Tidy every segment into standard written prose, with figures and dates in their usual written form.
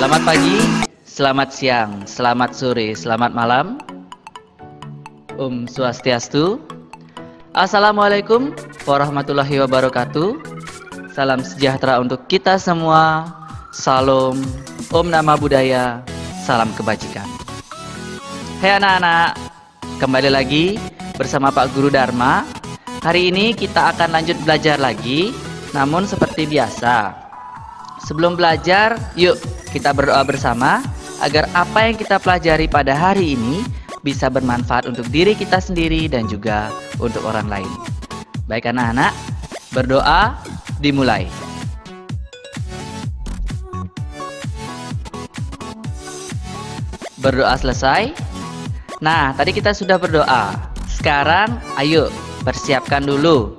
Selamat pagi, selamat siang, selamat sore, selamat malam. Om Swastiastu. Assalamualaikum warahmatullahi wabarakatuh. Salam sejahtera untuk kita semua. Salam, Om Nama Budaya, salam kebajikan. Hai anak-anak, kembali lagi bersama Pak Guru Dharma. Hari ini kita akan lanjut belajar lagi, namun seperti biasa. Sebelum belajar, yuk kita berdoa bersama agar apa yang kita pelajari pada hari ini bisa bermanfaat untuk diri kita sendiri dan juga untuk orang lain. Baik anak-anak, berdoa dimulai. Berdoa selesai. Nah, tadi kita sudah berdoa. Sekarang ayo persiapkan dulu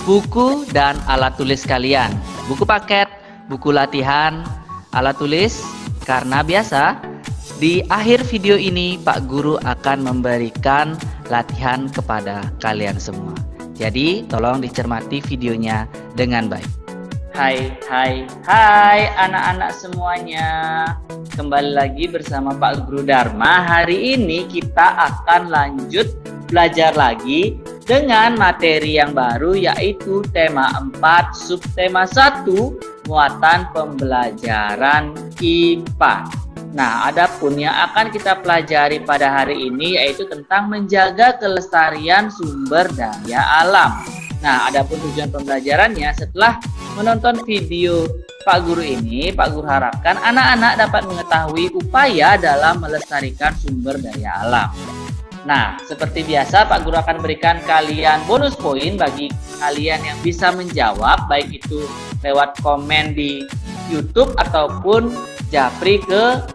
buku dan alat tulis kalian. Buku paket, buku latihan, alat tulis, karena biasa di akhir video ini Pak Guru akan memberikan latihan kepada kalian semua. Jadi tolong dicermati videonya dengan baik. Hai anak-anak semuanya. Kembali lagi bersama Pak Guru Dharma. Hari ini kita akan lanjut belajar lagi dengan materi yang baru, yaitu tema 4 subtema 1 muatan pembelajaran IPA. Nah, adapun yang akan kita pelajari pada hari ini yaitu tentang menjaga kelestarian sumber daya alam. Nah, adapun tujuan pembelajarannya, setelah menonton video Pak Guru ini, Pak Guru harapkan anak-anak dapat mengetahui upaya dalam melestarikan sumber daya alam. Nah, seperti biasa Pak Guru akan berikan kalian bonus poin bagi kalian yang bisa menjawab, baik itu lewat komen di YouTube ataupun japri ke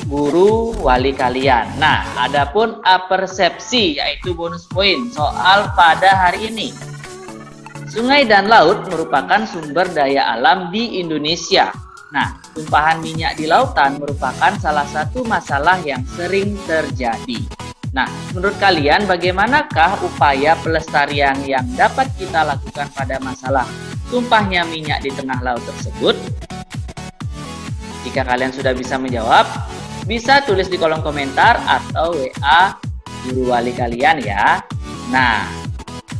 guru wali kalian. Nah, adapun persepsi yaitu bonus poin soal pada hari ini. Sungai dan laut merupakan sumber daya alam di Indonesia. Nah, tumpahan minyak di lautan merupakan salah satu masalah yang sering terjadi. Nah, menurut kalian bagaimanakah upaya pelestarian yang dapat kita lakukan pada masalah tumpahnya minyak di tengah laut tersebut? Jika kalian sudah bisa menjawab, bisa tulis di kolom komentar atau WA guru wali kalian ya. Nah,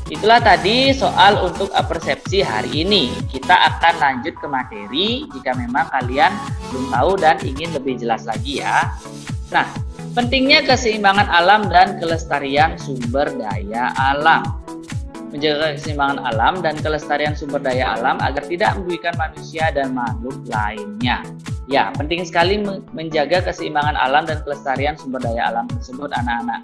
itulah tadi soal untuk persepsi hari ini. Kita akan lanjut ke materi jika memang kalian belum tahu dan ingin lebih jelas lagi ya. Nah, pentingnya keseimbangan alam dan kelestarian sumber daya alam. Menjaga keseimbangan alam dan kelestarian sumber daya alam agar tidak merugikan manusia dan makhluk lainnya. Ya, penting sekali menjaga keseimbangan alam dan kelestarian sumber daya alam tersebut anak-anak.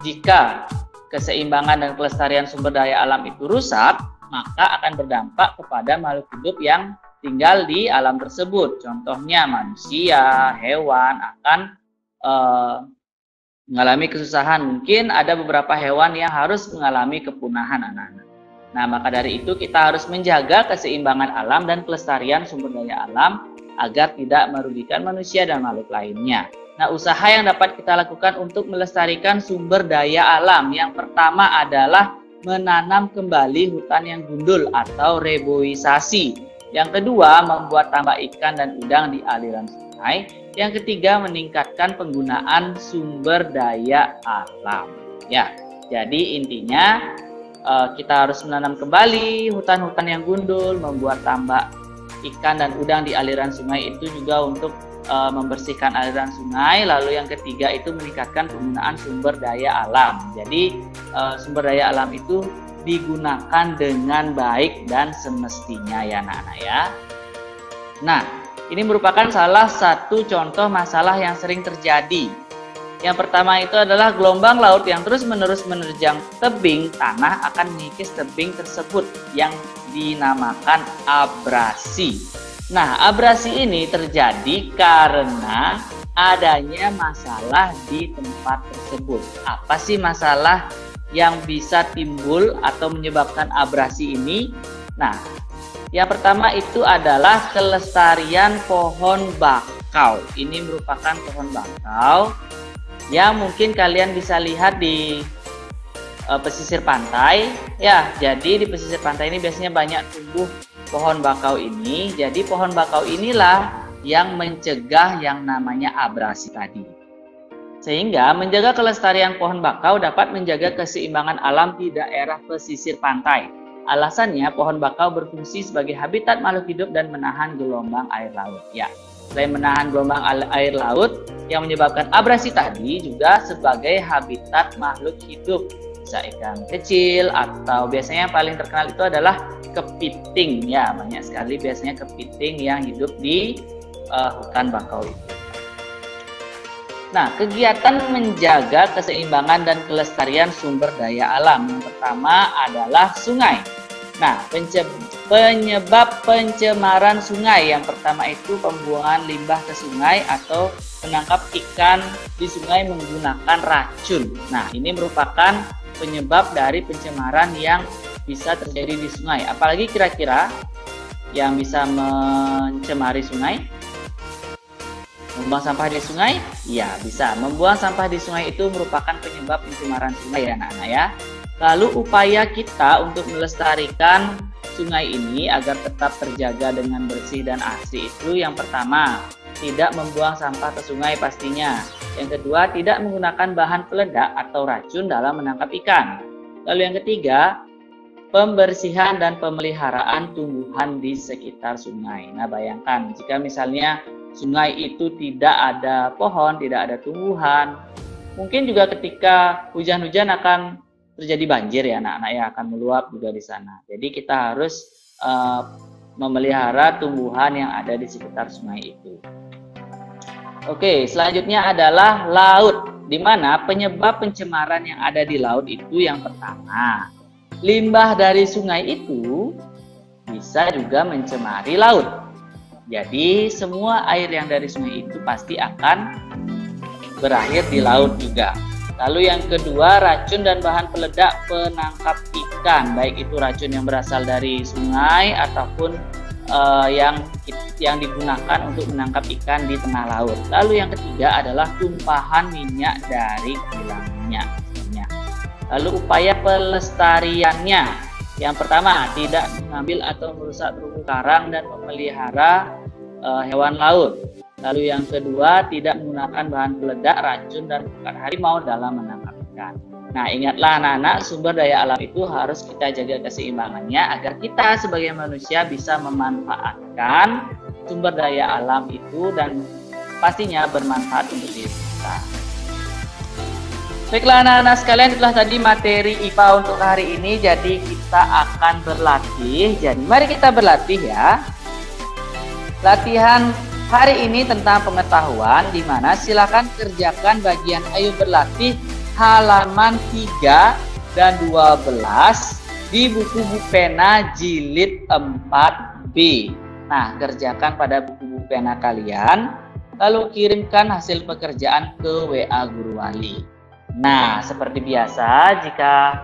Jika keseimbangan dan kelestarian sumber daya alam itu rusak, maka akan berdampak kepada makhluk hidup yang tinggal di alam tersebut. Contohnya manusia, hewan akan mengalami kesusahan. Mungkin ada beberapa hewan yang harus mengalami kepunahan anak-anak. Nah, maka dari itu kita harus menjaga keseimbangan alam dan kelestarian sumber daya alam agar tidak merugikan manusia dan makhluk lainnya. Nah, usaha yang dapat kita lakukan untuk melestarikan sumber daya alam yang pertama adalah menanam kembali hutan yang gundul atau reboisasi. Yang kedua, membuat tambak ikan dan udang di aliran sungai. Yang ketiga, meningkatkan penggunaan sumber daya alam. Ya, jadi intinya kita harus menanam kembali hutan-hutan yang gundul, membuat tambak ikan dan udang di aliran sungai itu juga untuk membersihkan aliran sungai. Lalu yang ketiga itu meningkatkan penggunaan sumber daya alam. Jadi sumber daya alam itu digunakan dengan baik dan semestinya ya anak-anak ya. Nah, ini merupakan salah satu contoh masalah yang sering terjadi. Yang pertama itu adalah gelombang laut yang terus-menerus menerjang tebing tanah akan mengikis tebing tersebut yang dinamakan abrasi. Nah, abrasi ini terjadi karena adanya masalah di tempat tersebut. Apa sih masalah yang bisa timbul atau menyebabkan abrasi ini? Nah, yang pertama itu adalah kelestarian pohon bakau. Ini merupakan pohon bakau yang mungkin kalian bisa lihat di pesisir pantai. Ya, jadi di pesisir pantai ini biasanya banyak tumbuh pohon bakau ini. Jadi pohon bakau inilah yang mencegah yang namanya abrasi tadi. Sehingga menjaga kelestarian pohon bakau dapat menjaga keseimbangan alam di daerah pesisir pantai. Alasannya pohon bakau berfungsi sebagai habitat makhluk hidup dan menahan gelombang air laut. Ya, selain menahan gelombang air laut yang menyebabkan abrasi tadi, juga sebagai habitat makhluk hidup. Bisa ikan kecil, atau biasanya yang paling terkenal itu adalah kepiting. Ya, banyak sekali biasanya kepiting yang hidup di hutan bakau itu. Nah, kegiatan menjaga keseimbangan dan kelestarian sumber daya alam yang pertama adalah sungai. Nah, penyebab pencemaran sungai yang pertama itu pembuangan limbah ke sungai atau menangkap ikan di sungai menggunakan racun. Nah, ini merupakan penyebab dari pencemaran yang bisa terjadi di sungai. Apalagi kira-kira yang bisa mencemari sungai? Membuang sampah di sungai? Ya, bisa. Membuang sampah di sungai itu merupakan penyebab pencemaran sungai ya anak-anak ya. Lalu upaya kita untuk melestarikan sungai ini agar tetap terjaga dengan bersih dan asri itu yang pertama, tidak membuang sampah ke sungai pastinya. Yang kedua, tidak menggunakan bahan peledak atau racun dalam menangkap ikan. Lalu yang ketiga, pembersihan dan pemeliharaan tumbuhan di sekitar sungai. Nah, bayangkan jika misalnya sungai itu tidak ada pohon, tidak ada tumbuhan, mungkin juga ketika hujan-hujan akan terjadi banjir ya anak-anak ya, akan meluap juga di sana. Jadi kita harus memelihara tumbuhan yang ada di sekitar sungai itu. Oke, selanjutnya adalah laut, di mana penyebab pencemaran yang ada di laut itu yang pertama, limbah dari sungai itu bisa juga mencemari laut. Jadi semua air yang dari sungai itu pasti akan berakhir di laut juga. Lalu yang kedua, racun dan bahan peledak penangkap ikan, baik itu racun yang berasal dari sungai ataupun yang digunakan untuk menangkap ikan di tengah laut. Lalu yang ketiga adalah tumpahan minyak dari kilang minyak. Lalu upaya pelestariannya, yang pertama, tidak mengambil atau merusak terumbu karang dan memelihara hewan laut. Lalu yang kedua, tidak menggunakan bahan peledak, racun, dan bukan harimau dalam menangkap ikan. Nah, ingatlah anak-anak, sumber daya alam itu harus kita jaga keseimbangannya agar kita sebagai manusia bisa memanfaatkan sumber daya alam itu dan pastinya bermanfaat untuk diri kita. Baiklah anak-anak sekalian, itulah tadi materi IPA untuk hari ini. Jadi kita akan berlatih. Jadi mari kita berlatih ya. Latihan hari ini tentang pengetahuan, di mana silakan kerjakan bagian ayo berlatih halaman 3 dan 12 di buku pena jilid 4B. Nah, kerjakan pada buku pena kalian, lalu kirimkan hasil pekerjaan ke WA Guru Wali. Nah, seperti biasa, jika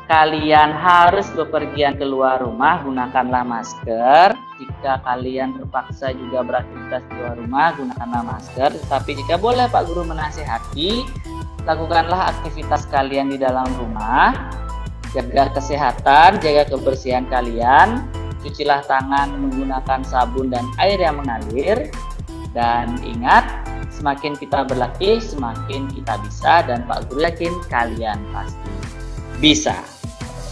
kalian harus bepergian keluar rumah, gunakanlah masker. Jika kalian terpaksa juga beraktivitas di luar rumah, gunakanlah masker. Tetapi jika boleh Pak Guru menasihati, lakukanlah aktivitas kalian di dalam rumah, jaga kesehatan, jaga kebersihan kalian, cucilah tangan menggunakan sabun dan air yang mengalir, dan ingat, semakin kita berlatih, semakin kita bisa, dan Pak Guru yakin kalian pasti bisa.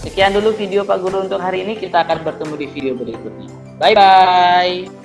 Sekian dulu video Pak Guru untuk hari ini, kita akan bertemu di video berikutnya. Bye-bye.